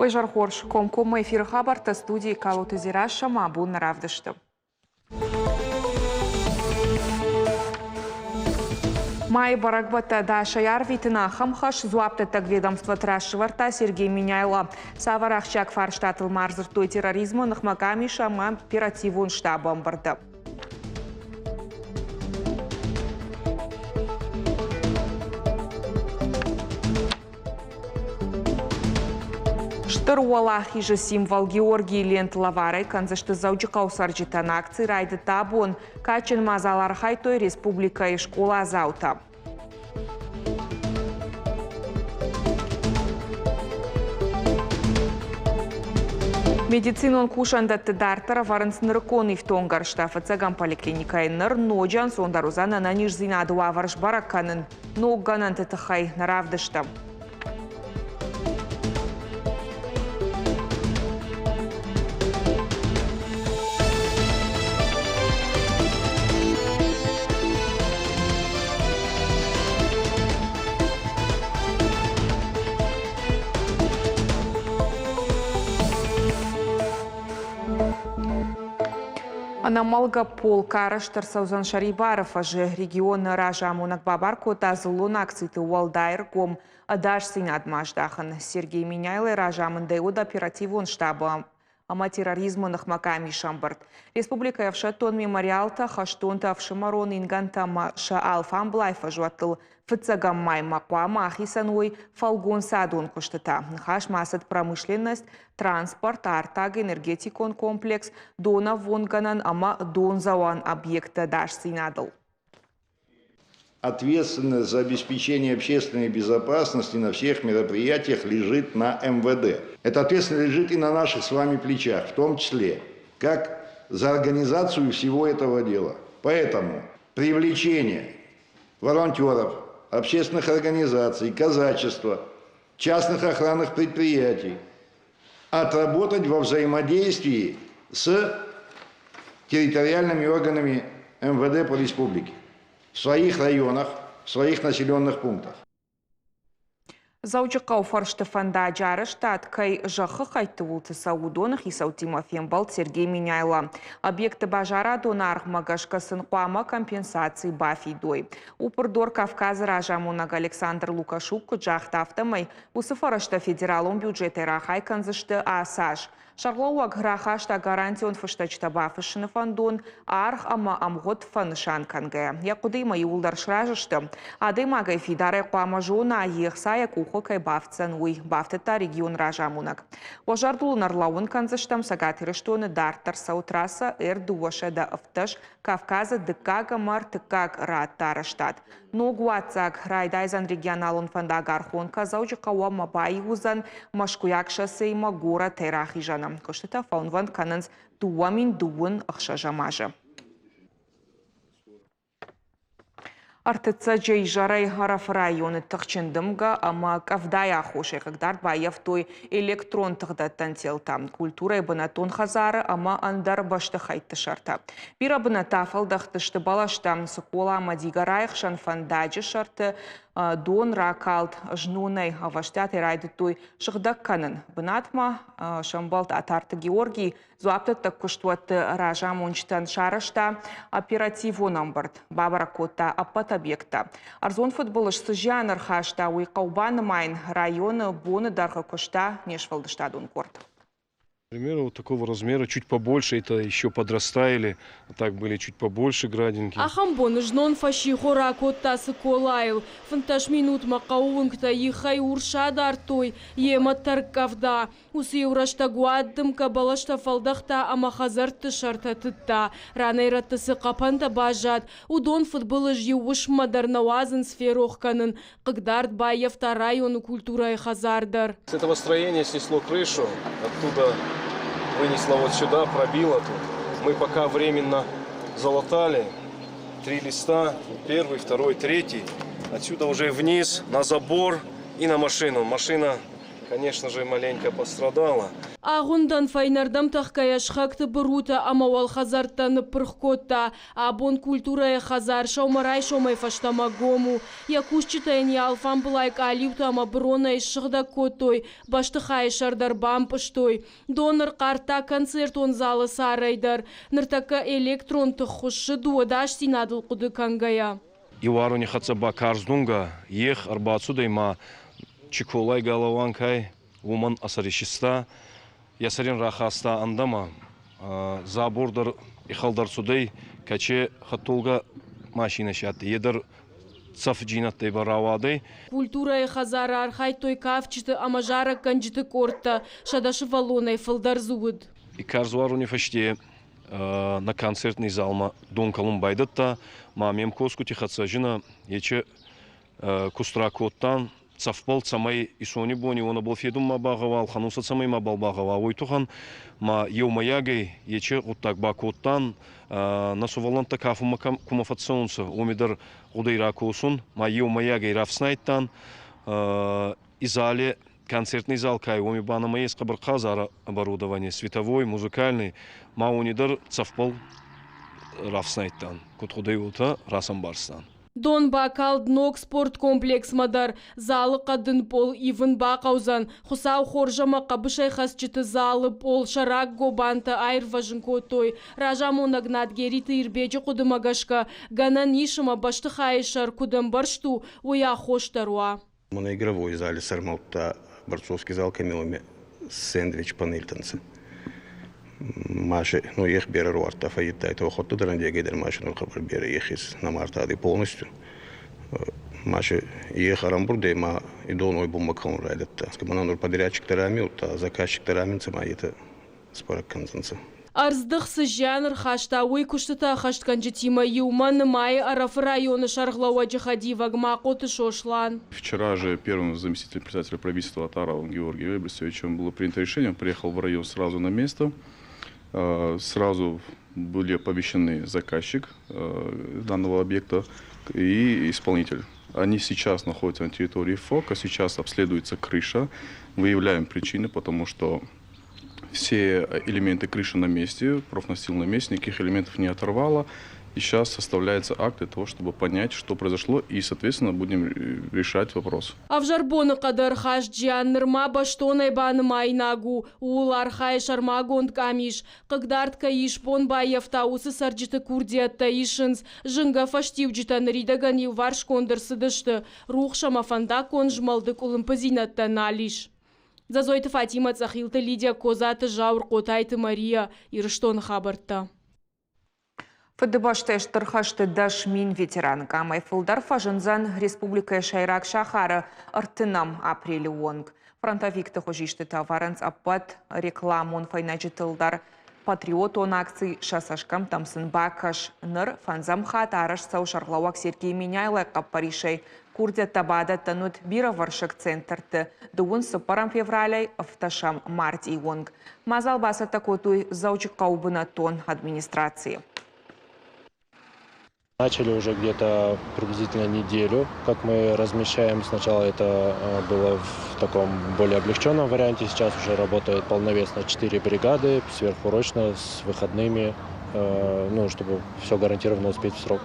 Ойжар Хорш, комкома эфир хабарта студии Калуты Зираша Мабун Равдышты. Май барагбата да шаяр витина хамхаш зуаптатаг ведомство трашшыварта Сергей Миняйла. Саварахчак фарштатыл марзыртой терроризма нахмаками шама оперативун штабом барды. Штыруалах иже символ Георгий лент лаварай канзашты заучы каусарджитан акции райды табун качын мазалар хайтой республика и школа заута. Медицинон кушанда тедартара варынсыныры коны втонгар штафы цаган поликлиника инныр ноджан сондарузана на нижзина дуаварш баракканын ногганан тетахай наравдышта. Анамалга пол караштар Саузан Шарибаров аже регион Ражамунак Бабарко тазлун акциты Уалдайр гом адаш синад маждахан. Сергей Миняйлы Ражамын дайод оперативун штаба терроризма нахмаками шамбарт. Республика Явшатон мемориалта хаштонта авшимарон инганта ша алфам блайфа жуатыл фыцагаммай макуама ахисануй фалгон садун куштата. Хаш масад промышленность, транспорт, артаг, энергетикон комплекс, дона вонганан ама донзаван объекта даш синадл. Ответственность за обеспечение общественной безопасности на всех мероприятиях лежит на МВД. Эта ответственность лежит и на наших с вами плечах, в том числе, как за организацию всего этого дела. Поэтому привлечение волонтеров, общественных организаций, казачества, частных охранных предприятий отработать во взаимодействии с территориальными органами МВД по республике. В своих районах, в своих населенных пунктах. Заучы қауфар штыфанда жары штат кай жақы қайтты улты Саудонах и Саутимофен балт Сергей Миняйла. Объекты бажара донарх магашкасын қуама компенсации бафидой. Упырдор Кавказы Ражамунаг Александр Лукашук жақтафтамай усыфарашта федералон бюджеты рахай канзышты асаж. Шарлауак грахашта гарантион фыштачта бафышыны фандон арх ама амгот фанышан канге. Якудыма юлдар шражышты. Адымагай фидаре қуама жона ехсая кухо кай бафцан уй бафтета регион Ражамунак. Ожардулы нарлауын канзыштам сагатырыштоны дартар саутраса эрдуаша да авташ Кавказа дыкага мар тыкаг раттарыштат. Ногуацак райдайзан регионалон фандагархон казаучы кауама байузан машкуякша сейма гора терахижан. Коштета фаунван кананс дуамин дуын ахшажамажа. Артыца джей жарай хараф районы тахчындымга, ама кавдая хошай, когда баев той электрон тагдаттан телтам. Культура ебанатон хазары, ама андар башты хайты шарта. Бира банатафал дахтышты балаштам сукола мадигарайх шанфандаджи шарты, дон ракалт жнунай аваштят и райды той шыхдакканын. Банатма шамбалт атарты Георгий зуапты таккуштуатты ражам ончтан шарышта оперативон бард. Бабаракота апат объекта. Арзон футболыш сыжаныр хашта уйқаубаны майн районы боны дарха кушта нешвалдышта донкорт. К примеру, вот такого размера, чуть побольше, это еще подрастаяли, а так были чуть побольше градинки. Ахамбон жнон фаши хора котта сыколайл, фанташ минут макаункта ехай уршада артой, ема таркавда, усы урашта гуаддым кабалашта фалдахта амахазарты шарта тытта, ранайратты сыкапанта бажат, удон футболыж еуш модернауазын сферохканын, кыгдард баевта району культура и хазардар. С этого строения снесло крышу, оттуда вынесло вот сюда, пробило тут. Мы пока временно залатали 3 листа, первый, второй, третий. Отсюда уже вниз, на забор и на машину. Машина конечно же, маленько пострадала. Ағундан файнардам тахкая шхакты бұрута амауал хазартаны пырхкотта, абон культурая хазар шаумарай шаумай фаштамагому. Якушчитайни алфан былайк алиута ама бронай шыгда котой, башты хай шардар бампыштой. Донор карта концерт он залы сарайдар, ныртака электрон тұхушы дуадаш синадыл куды кангая. Ивару не хацаба карздунга, ех арбацудай ма чиколай голованкай, уман асаришиста, ясарин рахаста андама, забордар ихалдар судай, каче хатулга машина шатты, едер цаф джинаттай баравадай. Культура и хазара архай той кавчиты амажара канджиты корта, шадаши валонай фалдар зуд. И карзвару не фаште на концертный зал ма дон Колумбайдатта, ма мемкоску тихаца жина, ече кустра коттан, цафпал цамай исони бони, он был федум ма багавал, хануса цамай ма бал багава, ойтухан ма еумаягай, ече оттак бакоттан, насуваланта кафу ма кумафатсонса, омидар удайракосун, ма еумаягай рафснайттан, изале концертный зал кай, оми бана ма есть кабар хазара оборудование, световой, музыкальный, ма унидар цафпал рафснайттан, кот удайута расамбарстан. Дон бакал днок спорт комплекс мадар, залы қадын пол ивын бақаузан, хусау хоржама қабышай хасчыты залы пол, шарак гобанта айр важын котой, ражаму нагнат гериты ирбеджи кудымагашка, ганан ишыма башты хайшар кудым баршту, уя хоштаруа. На игровой зале сармалта борцовский зал камилами сэндвич панель танцы. Маши, ну их бери руарта фаита, это охоту даранди гейдер маши, ну хабар бери их из намартады полностью. Маши их арамбурде ма и доной бумбакон райдатта. Скамананур подрядчик тарамил, та заказчик тараминца ма это спорак конценца. Арздых сыжанр хашта уйкуштата хаштканчы тима юман май араф района шарглауа джихади вагма коты шошлан. Вчера же первым заместителем председателя правительства Атаровым Георгием Эбрисовичем было принято решение, он приехал в район сразу на место. Сразу были оповещены заказчик данного объекта и исполнитель. Они сейчас находятся на территории ФОКа, сейчас обследуется крыша. Выявляем причины, потому что все элементы крыши на месте, профнастил на месте, никаких элементов не оторвало. И сейчас составляется акт для того, чтобы понять, что произошло, и, соответственно, будем решать вопрос. А в жарбоны кадар хаш джан нырма баштонай бан майнагу, улар хай шармагон камиш, кагдарт каиш пон баев таусы сарджиты курдият таишинс, жинга фаштив джитан ридаганил варш кондыр сыдышты, рух шамафанда конжмалдык улымпазинатта налиш. Зазойты Фатима Цахилта, Лидия Козата, Жаур Котайты, Мария, Ирштон Хабарта. Фыдыбашты штырхашты дашмин ветеран камай фылдар фажынзан республика шайрак шахары артынам апрелі онг. Фронтовикты хожишты товаранц аппат рекламон файначытылдар патриот он акций шасашкам тамсын бакаш ныр фанзам хатарыш сау шарлауак Сергей Миняйлай каппаришай курдя табада танут бира варшык центрты дуын сыпарам февраляй автошам март и онг. Мазал баса такотуй заучик каубына тон администрации. Начали уже где-то приблизительно неделю, как мы размещаем. Сначала это было в таком более облегченном варианте. Сейчас уже работает полновесно 4 бригады, сверхурочно, с выходными, чтобы все гарантированно успеть в срок.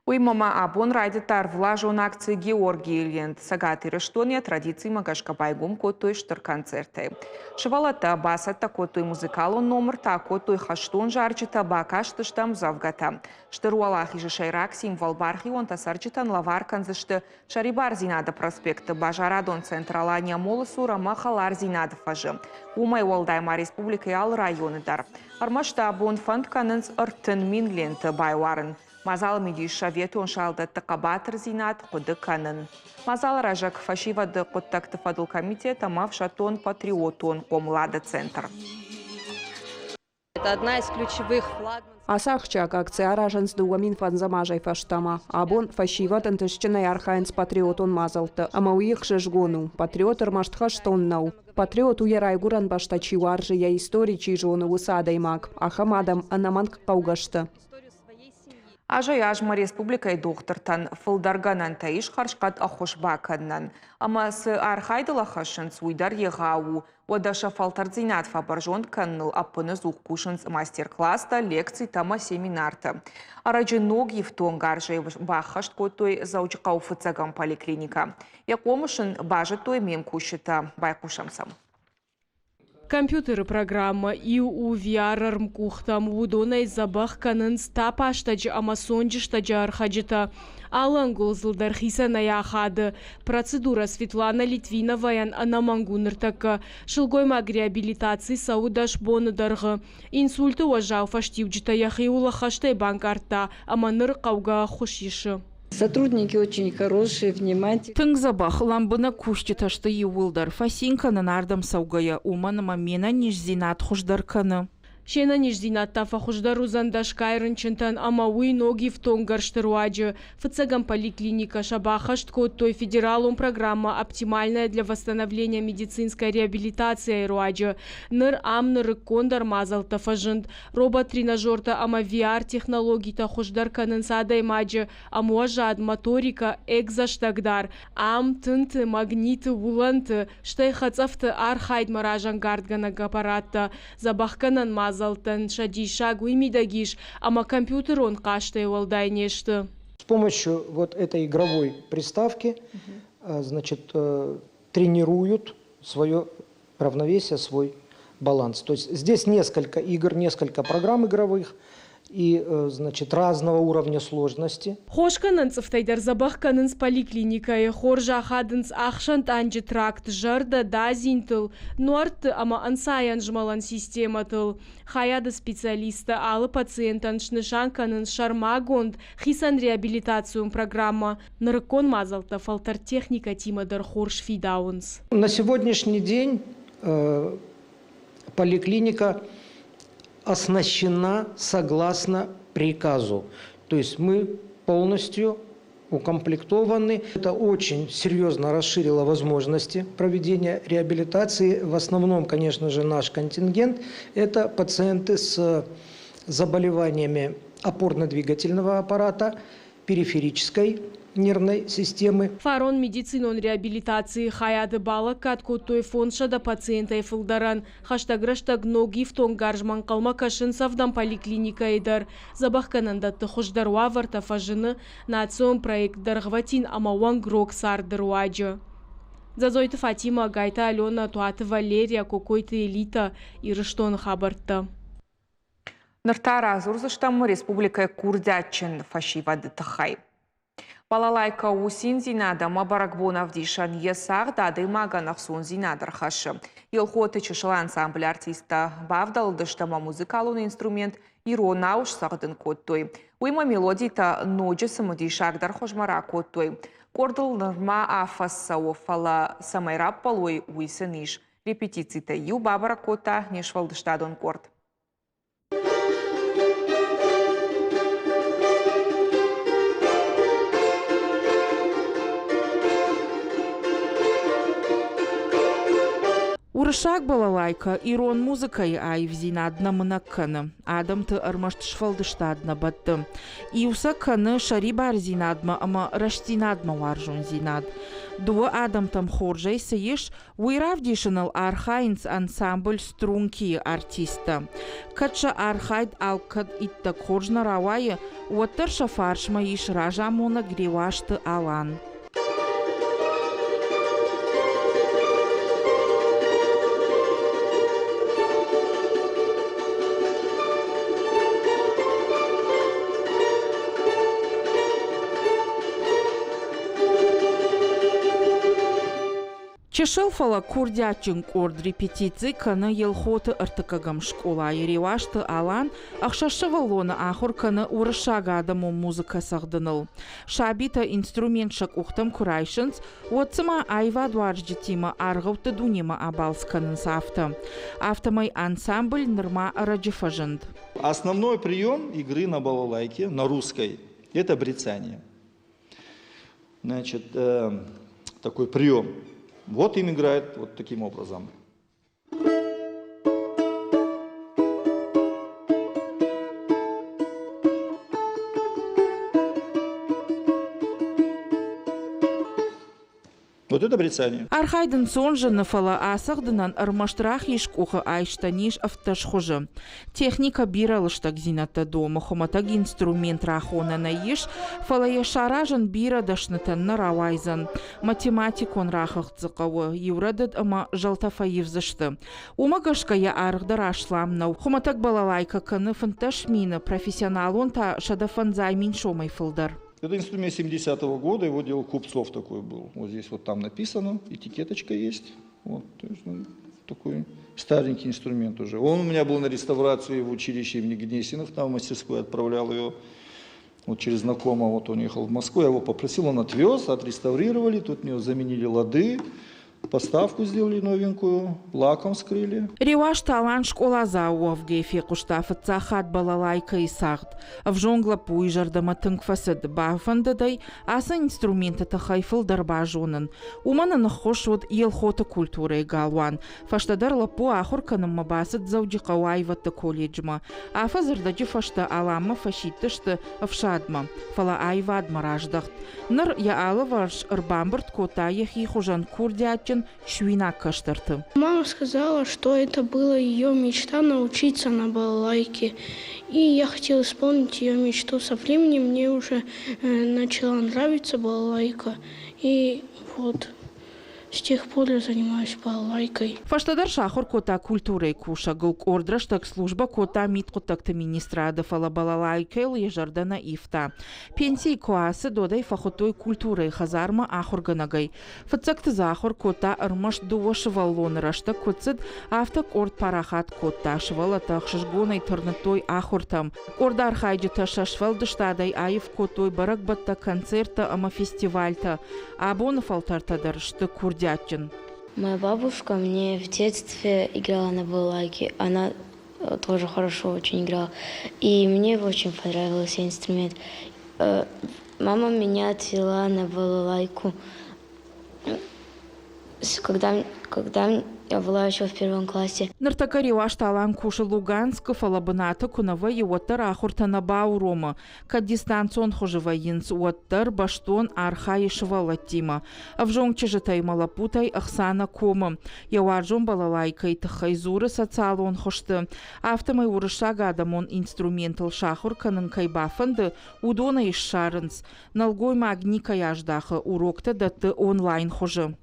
Уймама абон райдытар влажон акции Георгий Ильент сагаты рештония традиции магашка байгум котой штыр концерты. Шывалата басата котой музыкалон номер та котой хаштон жарчыта бакаштыштам завгата. Штыруалах иже шайрак символ бархи он тасарчытан лавар канзышты шарибар зинада проспекты бажарадон централания молысу рамахалар зинада фажы. Умай Уалдайма республика ал районы дар. Армашта абон фанд канынс ыртын мин ленты байварын. Мазал медиш шавету он шалда тақабатыр зинат құды канын. Мазал ражак фашивады құттақты фадыл комитета мав шатон патриотон комлада центр. Это одна из ключевых флагманов. Асахчак акция аражанс дуамин фанзамажай фаштама. Абон фашиватын тышчынай архайнс патриотон мазалты. Ама уих жжгону. Патриотыр маштхаштон нау. Патриот уярай гуран баштачи варжи я истории жону высадаймак. Ахамадам анаманк каугашты. Ажай ажма республикай доқтыртан фылдарганан таиш қаршқат ахошбаканнан. Ама сы архайдылахашын суйдар егау. Одаша фалтардзинат фабаржон канныл аппыны зуқкушынс мастер-класста, лекций тама семинарты. Араджы ног евтон гаржай бахашт котой заучқау фыцагам поликлиника. Якомышын бажы той мемкушыта байкушамсам. Компьютер программа и у VR мкухтам удонай забах канын стапа штаджи амасонджи штаджи архаджита. Алангул зылдархиса наяхады. Процедура Светлана Литвиноваян анамангуныртака. Шылгой маг реабилитации саудаш бонударғы. Инсульты уажау фаштивджита яхиула хаштай банкарта. Аманыр қауга хушиши. Сотрудники очень хорошие, внимательные. Тың забах ламбына кушти ташты юылдар. Фасинканы нардам саугая уманыма мена нижзинат хуждарканы. Шена нижзинатта фахуждар узандаш кайрынчынтан амауи ноги в тонгарштыруаджи. Фацагам поликлиника шабахашт той федералум программа оптимальная для восстановления медицинской реабилитации руаджи. Ныр амныр кондар мазал тафажынд. Робот-тренажерта ама VR технологий тахуждар канынсадай маджи. Амуажад моторика экзаштагдар. Ам тынты магниты вуланты. Штай хацафты архайд маражан гардганаг аппаратта. Забахканан мазал. Шадишаг уймидагиш, ама компьютер он каштай walдай нешты. С помощью вот этой игровой приставки, значит, тренируют свое равновесие, свой баланс. То есть здесь несколько игр, несколько программ игровых и, значит, разного уровня сложности. Хошканын цыфтайдар забахканын с поликлиникой, хоржа хадынс ахшант анжи тракт, жарда дазинтыл, нуарт ама ансаян жмалан систематыл. Хаяда специалиста алы пациентан шнышанканын шармагонд, хисан реабилитациум программа, нарыкон мазалта фалтартехника тимадар хорш фидаунс. На сегодняшний день поликлиника оснащена согласно приказу. То есть мы полностью укомплектованы. Это очень серьезно расширило возможности проведения реабилитации. В основном, конечно же, наш контингент – это пациенты с заболеваниями опорно-двигательного аппарата, периферической нервной системы. Фарон медицинон реабилитации хаяды бала катко той фоншада пациента и фылдаран. Хаштаграштаг ноги в тон гаржман калма кашын савдан поликлиника идар. Забахканандатты хождаруа вартафажыны национ проект даргватин амауан грок сардыруаджы. Зазойты Фатима, Гайта, Алена, Туаты, Валерия, Кокойты, Элита и Рыштон хабарта. Ныртара Зурзыштамы республика Курдячын фашивады тахай. Балалайка усин зинада Мабаракбонов дишан есар дады маганах сон зинадыр хашы. Елхоты чышыл ансамбль артиста бавдалдыштама музыкалун инструмент иронауш сагдын коттой. Уйма мелодита ноджесымы дишагдар хожмара коттой. Кордыл нырма афассау фала самайрап полой уйсыниш. Репетицита ю Бабаракота нешвалдыштадон корд. Урышак балалайка, ирон музыкай айвзинадна мынакканы. Адамты армашт шфалдыштадна батты. Иуса каны шари барзинадма, ама раштинадма варжун зинад. Дуа адамтам хоржай саиш уйравдишынал архайнс ансамбль струнки артиста. Кача архайд алкад итта хоржна равайы, уаттар шафаршма иш ражамона гривашты алан. Чешелфала курдячин корд репетиции каны елхоты артыкагам школа еревашты алан, ахшашывалона ахур каны урышага адаму музыка сагдыныл. Шабита инструментшак ухтам курайшынс, отсыма айва дуарждитима аргауты дунима абалсканын сафта. Автомай ансамбль нырма раджифажынд. Основной прием игры на балалайке, на русской, это брецание. Значит, такой прием. Вот им играет вот таким образом. Вот это Британия. Архайдын сонжы фала асагдынан армаштрах ишкуха айштаниш автошхожы. Техника биралыштак зината дома, хоматаг инструмент рахона наиш, фала яшаражан бира дашнытан наравайзан. Математик он рахах цыкавы, юрадыд ама жалтафаев зашты. Умагашка я аргдар ашламнау, хоматаг балалайка каны фанташмина, профессионал он та шадафанзай миншомай фылдар. Это инструмент 70-го года, его делал Купцов такой был. Вот здесь вот там написано, этикеточка есть. Вот, то есть, такой старенький инструмент уже. Он у меня был на реставрации в училище имени Гнесиных, там в мастерскую отправлял ее. Вот через знакомого, вот он ехал в Москву, я его попросил, он отвез, отреставрировали, тут мне заменили лады. Поставку сделали новенькую, лаком скрыли. Риваш талан школа зауа в гейфе куштафа цахат балалайка и сахт. В жонгла пуйжардама тынгфасад бафандадай, аса инструмента тахайфыл дарбажонан. Умана нахошвод елхота культуры галван. Фаштадар лапу ахурканым мабасад заудикауайвата колледжма. Афа зардаджи фашта алама фашиттышты авшадма. Фала айвадма раждахт. Нар я алаварш рбамбарт кота яхи хужан курдят швина каштарты. Мама сказала, что это была ее мечта научиться на балалайке. И я хотела исполнить ее мечту. Со временем мне уже начала нравиться балалайка. И вот с тех пор я занимаюсь балалайкой. Фаштадар шахор кота культурой куша гулк ордраш так служба кота миткотакта министрада фала балалайкел ежардана ифта. Пенсии коасы додай фахотой культурой хазарма ахорганагай. Фацакты захор кота армаш дуошеваллон рашта котсид автак орд парахат кота швала тахшишгонай тарнатой ахортам. Ордар хайджита шашвалдыштадай аев котой баракбатта концерта ама фестивальта. Абона фалтартадар шты курдятчин. Моя бабушка мне в детстве играла на балалайке. Она тоже хорошо очень играла. И мне очень понравился инструмент. Мама меня отвела на балалайку, когда я была еще в 1 классе. Нартакари вашталан куши Луганск фалабаната кунава и уаттар ахуртана баурома. Кад дистанцион хожеваинц уаттар баштон арха и швалатима. Авжонче жатай малапутай ахсана кома. Яваржон балалайкай тахайзуры социалон хошты. Автомай урышага адамон инструментал шахур канынкай бафанды удона иш шарынц. Налгой магни каяждаха урокта датты онлайн хожы.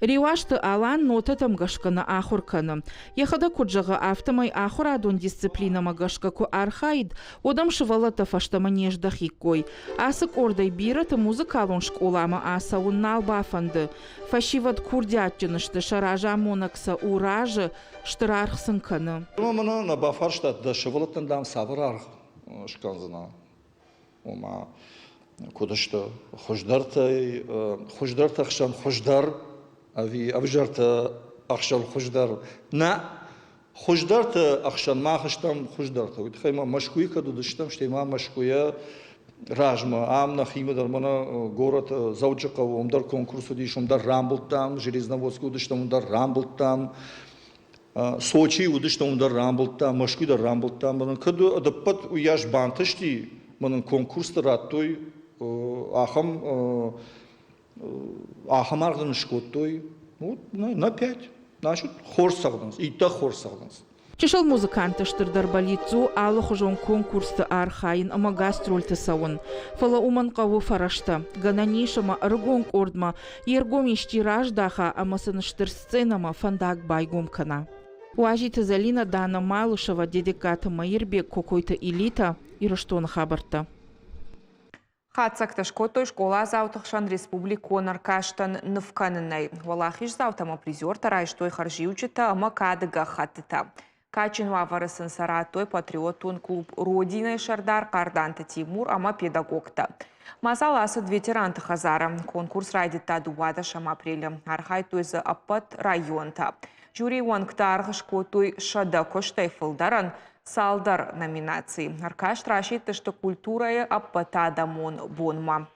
Ривашты алан нота тамгашкана ахуркана. Яхада куджага автомай ахурадон дисциплина магашкаку архаид, одам шывалата фаштама неждахикой. Асык ордай бирата музыкалон школама асаун налбафанды. Фашиват курдятчынышты шаража монакса уражы штырархсынканы. Мамана на бафарштат да шывалатан дам саврар шканзана. Ома кудышты хождар тахшан хождар. Авжарта ахшал хождар на хождарта ахшан махаштам хождарта. Вот хайма машкуя каду дыштам, что има машкуя ражма. Амна хима дармана город Зауджакова, умдар конкурсу диш, умдар рамбл там, Железноводский удыштам, умдар рамбл там, Сочи удыштам, умдар рамбл там, машкуя дар рамбл там. Каду адапат уяж банташти, манан конкурс раттой ахам Ахамардын шкоттой, вот на 5. Значит, хор сагданс, и та хор сагданс. Чешал музыканты штырдарбалицу алы хожон конкурсты архайын ама гастрольты сауын. Фала уман каву фарашта, гананишама рыгонг ордма, ергом ишти раждаха амасын штырсценама фандак байгом кана. Уажиты залина Дана Малышева дедиката Майырбек какой-то элита и раштон хабарта. Хацакта шкотой школа заутахшан республиконар каштан нывканынай. Валахиш заутама призер тарай штой харжиучита ама кадыга хатыта. Качин ваварысын саратой патриотун клуб Родиной Шардар Карданта Тимур ама педагогта. Мазаласы ветеранты хазара. Конкурс райдита дуада шам апреля. Архай тойзы апат районта. Жюри уанкта арғы шкотой шада коштай фылдаран салдар номинации. Аркаш трашит, что культура апата дамон бонма.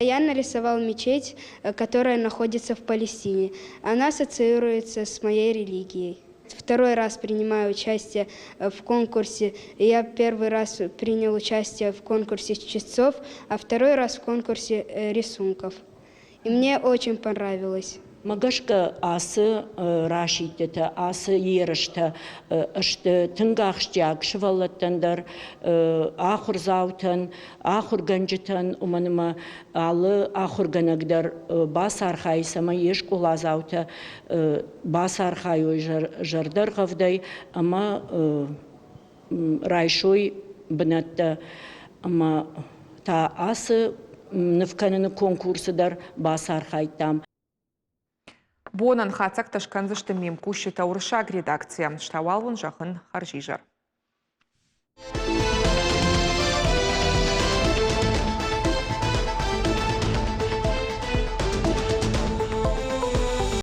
Я нарисовал мечеть, которая находится в Палестине. Она ассоциируется с моей религией. Второй раз принимаю участие в конкурсе. Я первый раз принял участие в конкурсе чтецов, а второй раз в конкурсе рисунков. И мне очень понравилось. Магашка асы рашидета, асы ерышта, ашты тынгахштяк шывалаттандар, ахурзаутан, ахурганжытан, уманыма алы ахурганагдар басархай сама еш кулазаута, басархай ой жардар гавдай, ама райшой бынатта, ама та асы нывкананы конкурсыдар басархай там. Бонан хацак ташканзышты мемкуши таурышаг редакция. Штавалвын жақын харжижар.